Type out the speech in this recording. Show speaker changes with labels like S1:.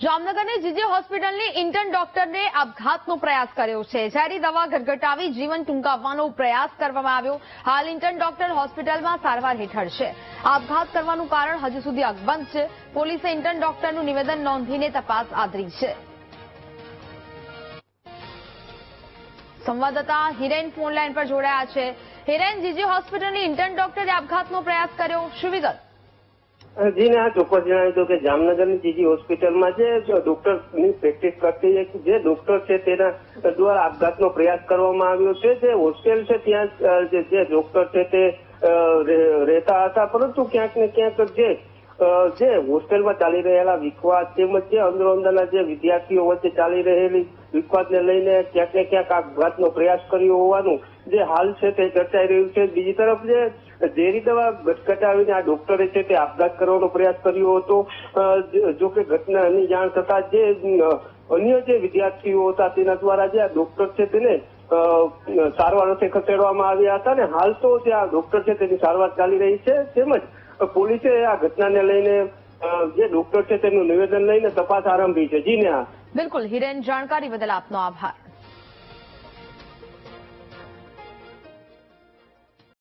S1: જામનગરની જીજી હોસ્પિટલની ઇન્ટર્ન ડોક્ટરને આપઘાતનો પ્રયાસ કર્યો છે। ઝેરી દવા ગટગટાવી જીવન ટૂંકાવવાનો પ્રયાસ કરવામાં આવ્યો। હાલ ઇન્ટર્ન ડોક્ટર હોસ્પિટલમાં સારવાર હેઠળ છે। આપઘાત કરવાનું કારણ હજુ સુધી અકબંધ છે। પોલીસે ઇન્ટર્ન ડોક્ટરનું નિવેદન નોંધીને તપાસ આદરી છે। સંવાદદાતા હિરેન ફોન લાઈન પર જોડાયા છે। હિરેન, જીજી હોસ્પિટલની ઇન્ટર્ન ડોક્ટરે આપઘાતનો પ્રયાસ કર્યો, શું વિગત?
S2: જી ને આ ચોક્કસ જણાવ્યું હતું કે જામનગરની જીજી હોસ્પિટલમાં જે ડોક્ટરની પ્રેક્ટિસ કરતી જે ડોક્ટર છે તેના દ્વારા આપઘાતનો પ્રયાસ કરવામાં આવ્યો છે। જે હોસ્ટેલ છે ત્યાં જે ડોક્ટર છે તે રહેતા હતા, પરંતુ ક્યાંક ને ક્યાંક જે હોસ્ટેલમાં ચાલી રહેલા વિખવાદ તેમજ જે અંદરો અંદરના જે વિદ્યાર્થીઓ વચ્ચે ચાલી રહેલી વિખવાદને લઈને ક્યાંક ને ક્યાંક આપઘાતનો પ્રયાસ કર્યો હોવાનું જે હાલ છે તે ચર્ચાઈ રહ્યું છે। બીજી તરફ જે ઝેરી દવા ગટગટાવીને આ ડોક્ટરે છે તે આપઘાત કરવાનો પ્રયાસ કર્યો હતો। જો કે ઘટનાની જાણ થતા જે અન્ય જે વિદ્યાર્થીઓ હતા તેના દ્વારા જે આ ડોક્ટર છે તેને સારવાર અર્થે ખસેડવામાં આવ્યા હતા, અને હાલ તો જે આ ડોક્ટર છે તેની સારવાર ચાલી રહી છે। તેમજ પોલીસે આ ઘટનાને લઈને જે ડોક્ટર છે તેનું નિવેદન લઈને તપાસ આરંભી છે। જી ને
S1: બિલકુલ હિરેન, જાણકારી બદલ આપનો આભાર।